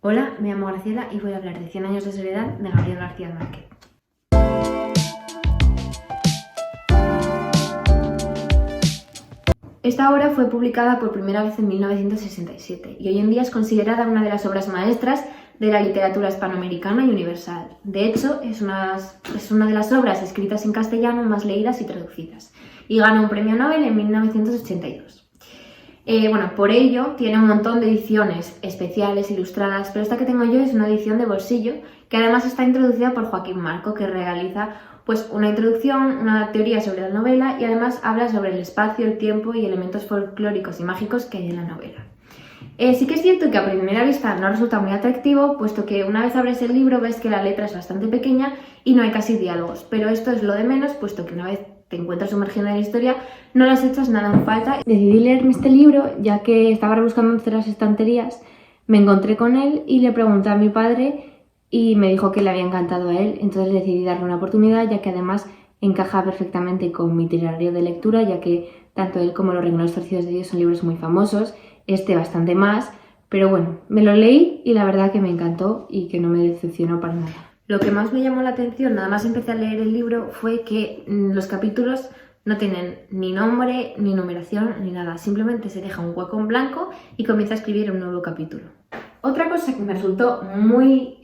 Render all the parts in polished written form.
Hola, me llamo Graciela y voy a hablar de 100 años de soledad de Gabriel García Márquez. Esta obra fue publicada por primera vez en 1967 y hoy en día es considerada una de las obras maestras de la literatura hispanoamericana y universal. De hecho, es una de las obras escritas en castellano más leídas y traducidas, y ganó un premio Nobel en 1982. Por ello tiene un montón de ediciones especiales, ilustradas, pero esta que tengo yo es una edición de bolsillo que además está introducida por Joaquín Marco, que realiza una introducción, una teoría sobre la novela y además habla sobre el espacio, el tiempo y elementos folclóricos y mágicos que hay en la novela. Sí que es cierto que a primera vista no resulta muy atractivo, puesto que una vez abres el libro ves que la letra es bastante pequeña y no hay casi diálogos, pero esto es lo de menos, puesto que una vez te encuentras sumergido en la historia, no las echas nada en falta. Decidí leerme este libro ya que estaba rebuscando entre las estanterías, me encontré con él y le pregunté a mi padre y me dijo que le había encantado a él, entonces decidí darle una oportunidad, ya que además encaja perfectamente con mi itinerario de lectura, ya que tanto él como Los Renglones torcidos de Dios son libros muy famosos, este bastante más, pero bueno, me lo leí y la verdad que me encantó y que no me decepcionó para nada. Lo que más me llamó la atención, nada más empecé a leer el libro, fue que los capítulos no tienen ni nombre, ni numeración, ni nada. Simplemente se deja un hueco en blanco y comienza a escribir un nuevo capítulo. Otra cosa que me resultó muy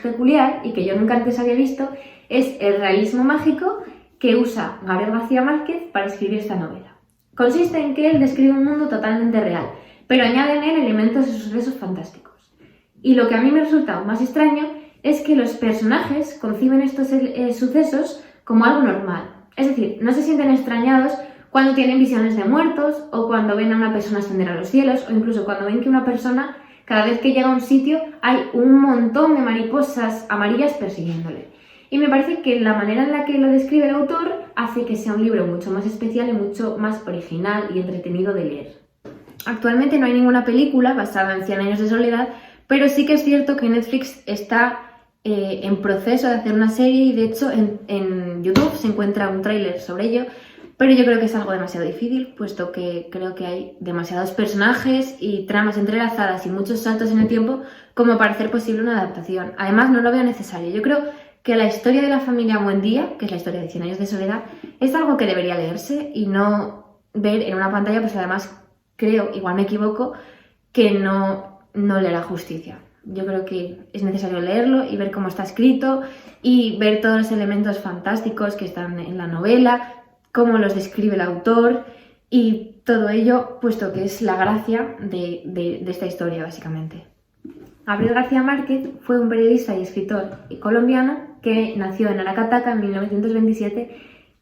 peculiar y que yo nunca antes había visto es el realismo mágico que usa Gabriel García Márquez para escribir esta novela. Consiste en que él describe un mundo totalmente real, pero añade en él elementos y sucesos fantásticos. Y lo que a mí me resulta aún más extraño es que los personajes conciben estos sucesos como algo normal. Es decir, no se sienten extrañados cuando tienen visiones de muertos o cuando ven a una persona ascender a los cielos o incluso cuando ven que una persona, cada vez que llega a un sitio, hay un montón de mariposas amarillas persiguiéndole. Y me parece que la manera en la que lo describe el autor hace que sea un libro mucho más especial y mucho más original y entretenido de leer. Actualmente no hay ninguna película basada en 100 años de soledad, pero sí que es cierto que Netflix está en proceso de hacer una serie y de hecho en YouTube se encuentra un tráiler sobre ello, pero yo creo que es algo demasiado difícil, puesto que creo que hay demasiados personajes y tramas entrelazadas y muchos saltos en el tiempo como para hacer posible una adaptación. Además, no lo veo necesario. Yo creo que la historia de la familia Buendía, que es la historia de 100 años de soledad, es algo que debería leerse y no ver en una pantalla, pues además creo, igual me equivoco, que no le hará justicia. Yo creo que es necesario leerlo y ver cómo está escrito y ver todos los elementos fantásticos que están en la novela, cómo los describe el autor y todo ello, puesto que es la gracia de esta historia, básicamente. Gabriel García Márquez fue un periodista y escritor colombiano que nació en Aracataca en 1927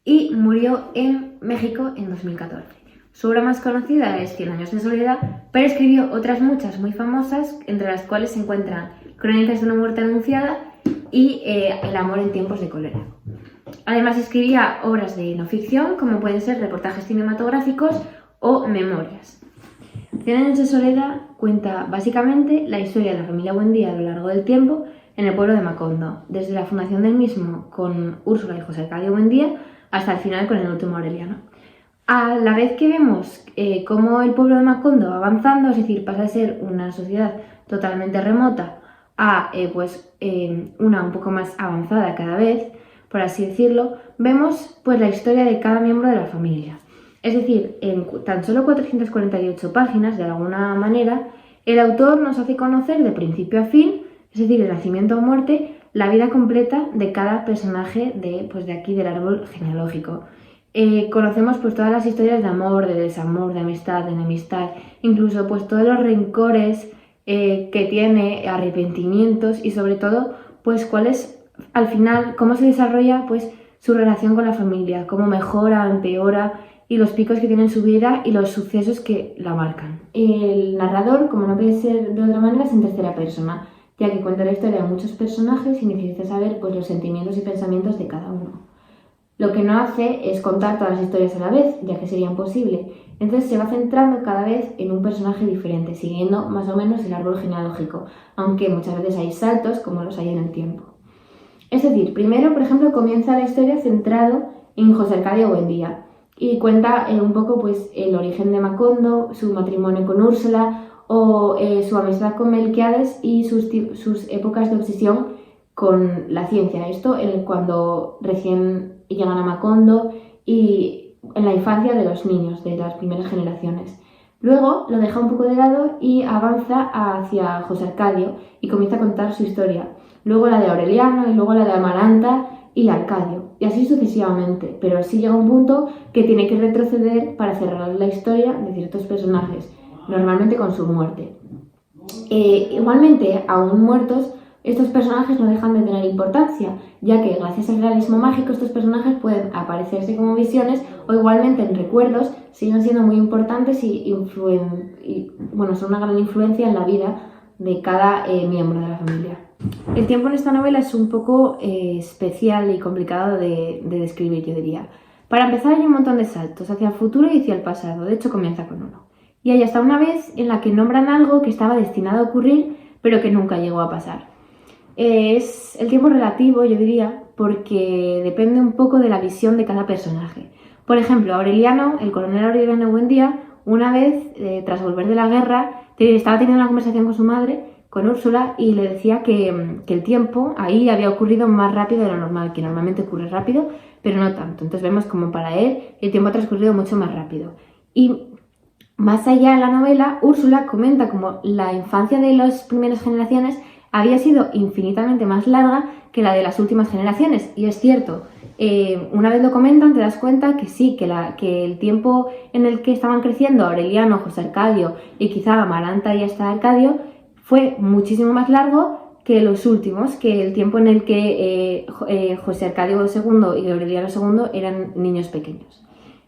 y murió en México en 2014. Su obra más conocida es 100 años de soledad, pero escribió otras muchas muy famosas, entre las cuales se encuentran Crónicas de una muerte anunciada y El amor en tiempos de cólera. Además escribía obras de no ficción, como pueden ser reportajes cinematográficos o memorias. 100 años de soledad cuenta básicamente la historia de la familia Buendía a lo largo del tiempo en el pueblo de Macondo, desde la fundación del mismo con Úrsula y José Arcadio Buendía hasta el final con el último Aureliano. A la vez que vemos cómo el pueblo de Macondo va avanzando, es decir, pasa de ser una sociedad totalmente remota a una un poco más avanzada cada vez, por así decirlo, vemos pues la historia de cada miembro de la familia. Es decir, en tan solo 448 páginas, de alguna manera, el autor nos hace conocer de principio a fin, es decir, de nacimiento a muerte, la vida completa de cada personaje de aquí del árbol genealógico. Conocemos pues todas las historias de amor, de desamor, de amistad, de enemistad, incluso pues todos los rencores que tiene, arrepentimientos y sobre todo pues cuál es al final, cómo se desarrolla pues su relación con la familia, cómo mejora, empeora y los picos que tiene en su vida y los sucesos que la marcan. El narrador, como no puede ser de otra manera, es en tercera persona, ya que cuenta la historia de muchos personajes y necesita saber pues los sentimientos y pensamientos de cada uno. Lo que no hace es contar todas las historias a la vez, ya que sería imposible. Entonces se va centrando cada vez en un personaje diferente, siguiendo más o menos el árbol genealógico, aunque muchas veces hay saltos como los hay en el tiempo. Es decir, primero, por ejemplo, comienza la historia centrado en José Arcadio Buendía y cuenta un poco pues, el origen de Macondo, su matrimonio con Úrsula o su amistad con Melquiades y sus épocas de obsesión con la ciencia. Esto cuando recién llegan a Macondo y en la infancia de los niños, de las primeras generaciones. Luego lo deja un poco de lado y avanza hacia José Arcadio y comienza a contar su historia. Luego la de Aureliano y luego la de Amaranta y Arcadio, y así sucesivamente. Pero sí llega un punto que tiene que retroceder para cerrar la historia de ciertos personajes, normalmente con su muerte. Igualmente, aún muertos, estos personajes no dejan de tener importancia, ya que gracias al realismo mágico estos personajes pueden aparecerse como visiones o igualmente en recuerdos, siguen siendo muy importantes y son una gran influencia en la vida de cada miembro de la familia. El tiempo en esta novela es un poco especial y complicado de describir, yo diría. Para empezar, hay un montón de saltos hacia el futuro y hacia el pasado, de hecho comienza con uno. Y hay hasta una vez en la que nombran algo que estaba destinado a ocurrir, pero que nunca llegó a pasar. Es el tiempo relativo, yo diría, porque depende un poco de la visión de cada personaje. Por ejemplo, Aureliano, el coronel Aureliano Buendía, una vez, tras volver de la guerra, estaba teniendo una conversación con su madre, con Úrsula, y le decía que el tiempo ahí había ocurrido más rápido de lo normal, que normalmente ocurre rápido, pero no tanto. Entonces vemos como para él el tiempo ha transcurrido mucho más rápido. Y más allá en la novela, Úrsula comenta como la infancia de las primeras generaciones había sido infinitamente más larga que la de las últimas generaciones. Y es cierto, una vez lo comentan te das cuenta que sí, que el tiempo en el que estaban creciendo Aureliano, José Arcadio y quizá Amaranta y hasta Arcadio fue muchísimo más largo que los últimos, que el tiempo en el que José Arcadio II y Aureliano II eran niños pequeños.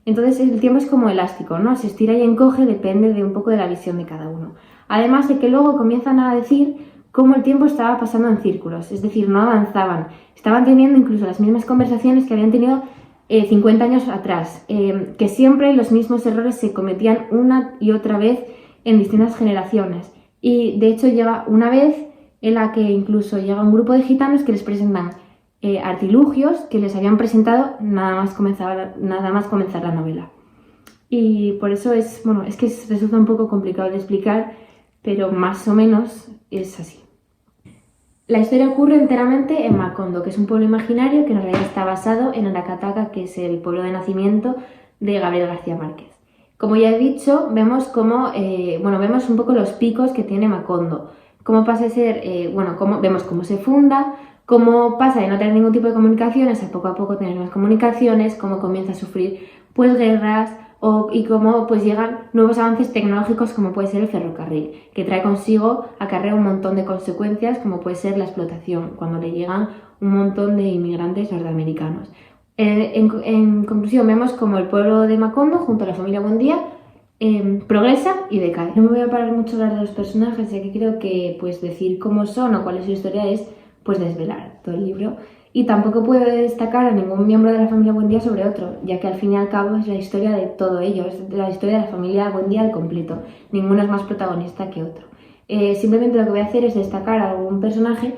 Entonces el tiempo es como elástico, ¿no? Se estira y encoge, depende de un poco de la visión de cada uno. Además de que luego comienzan a decir cómo el tiempo estaba pasando en círculos, es decir, no avanzaban. Estaban teniendo incluso las mismas conversaciones que habían tenido 50 años atrás, que siempre los mismos errores se cometían una y otra vez en distintas generaciones. Y de hecho llega una vez en la que incluso llega un grupo de gitanos que les presentan artilugios que les habían presentado nada más comenzar la novela. Y por eso es que resulta un poco complicado de explicar, pero más o menos es así. La historia ocurre enteramente en Macondo, que es un pueblo imaginario que en realidad está basado en Aracataca, que es el pueblo de nacimiento de Gabriel García Márquez. Como ya he dicho, vemos un poco los picos que tiene Macondo. Cómo pasa de ser, vemos cómo se funda, cómo pasa de no tener ningún tipo de comunicaciones a poco tener más comunicaciones, cómo comienza a sufrir guerras y cómo llegan nuevos avances tecnológicos como puede ser el ferrocarril, que trae consigo, acarrea un montón de consecuencias como puede ser la explotación, cuando le llegan un montón de inmigrantes norteamericanos. En conclusión, vemos como el pueblo de Macondo, junto a la familia Buendía, progresa y decae. No me voy a parar mucho a hablar de los personajes, ya que creo que decir cómo son o cuál es su historia es desvelar todo el libro. Y tampoco puedo destacar a ningún miembro de la familia Buendía sobre otro, ya que al fin y al cabo es la historia de todo ello, es la historia de la familia Buendía al completo. Ninguno es más protagonista que otro. Simplemente lo que voy a hacer es destacar a algún personaje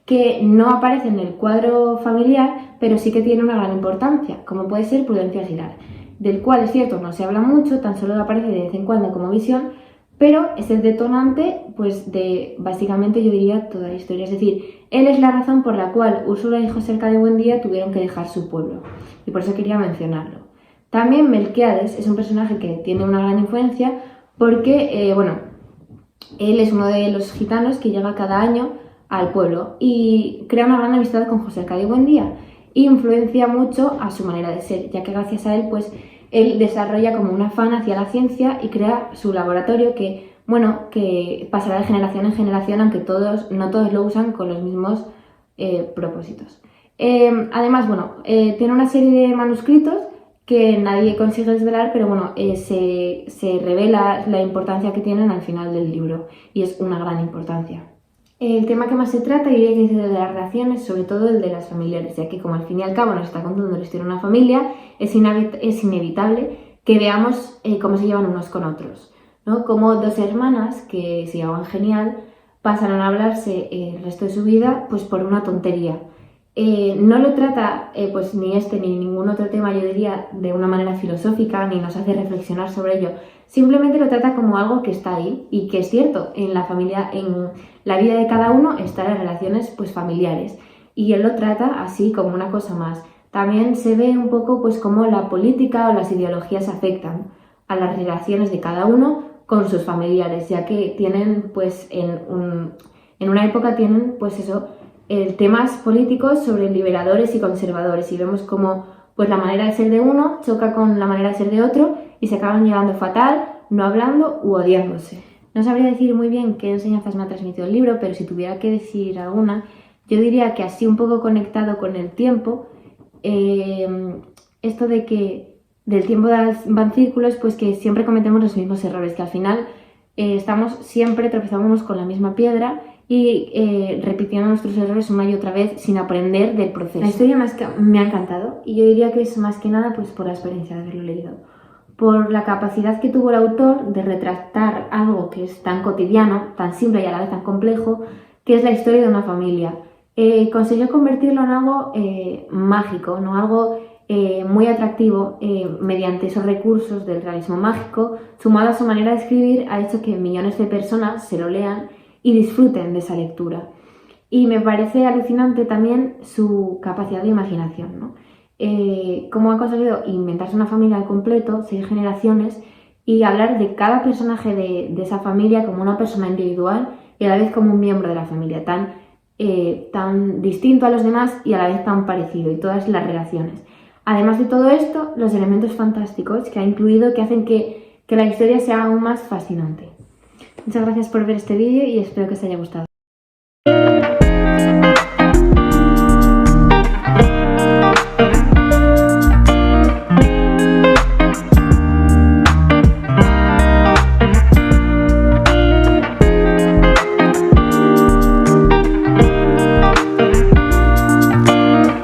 que no aparece en el cuadro familiar, pero sí que tiene una gran importancia, como puede ser Prudencia Aguilar, del cual es cierto no se habla mucho, tan solo aparece de vez en cuando como visión, pero es el detonante de básicamente yo diría toda la historia, es decir, él es la razón por la cual Úrsula y José Arcadio Buendía tuvieron que dejar su pueblo, y por eso quería mencionarlo. También Melquiades es un personaje que tiene una gran influencia porque, él es uno de los gitanos que llega cada año al pueblo y crea una gran amistad con José Arcadio Buendía y influencia mucho a su manera de ser, ya que gracias a él, él desarrolla como un afán hacia la ciencia y crea su laboratorio que pasará de generación en generación, aunque no todos lo usan con los mismos propósitos. Además, tiene una serie de manuscritos que nadie consigue desvelar, pero se revela la importancia que tienen al final del libro, y es una gran importancia. El tema que más se trata, diría que es el de las relaciones, sobre todo el de las familiares, ya que como al fin y al cabo nos está contando la historia de una familia, es inevitable que veamos cómo se llevan unos con otros, ¿no? Como dos hermanas que se llevaban genial pasan a hablarse el resto de su vida por una tontería. No lo trata ni ni ningún otro tema, yo diría, de una manera filosófica, ni nos hace reflexionar sobre ello, simplemente lo trata como algo que está ahí y que es cierto, en la familia, en la vida de cada uno están las relaciones pues familiares y él lo trata así como una cosa más. También se ve un poco pues cómo la política o las ideologías afectan a las relaciones de cada uno con sus familiares, ya que tienen pues en una época tienen pues eso, temas políticos sobre liberadores y conservadores y vemos cómo pues la manera de ser de uno choca con la manera de ser de otro y se acaban llevando fatal, no hablando u odiándose. No sabría decir muy bien qué enseñanzas me ha transmitido el libro, pero si tuviera que decir alguna, yo diría que así un poco conectado con el tiempo, esto de que del tiempo van círculos, pues que siempre cometemos los mismos errores, que al final estamos siempre tropezándonos con la misma piedra y repitiendo nuestros errores una y otra vez sin aprender del proceso. La historia me ha encantado y yo diría que es más que nada pues por la experiencia de haberlo leído, por la capacidad que tuvo el autor de retratar algo que es tan cotidiano, tan simple y a la vez tan complejo, que es la historia de una familia. Consiguió convertirlo en algo mágico, ¿no? Algo muy atractivo mediante esos recursos del realismo mágico, sumado a su manera de escribir, ha hecho que millones de personas se lo lean y disfruten de esa lectura. Y me parece alucinante también su capacidad de imaginación, ¿no? Cómo ha conseguido inventarse una familia al completo, 6 generaciones, y hablar de cada personaje de esa familia como una persona individual y a la vez como un miembro de la familia, tan distinto a los demás y a la vez tan parecido, y todas las relaciones. Además de todo esto, los elementos fantásticos que ha incluido que hacen que la historia sea aún más fascinante. Muchas gracias por ver este vídeo y espero que os haya gustado.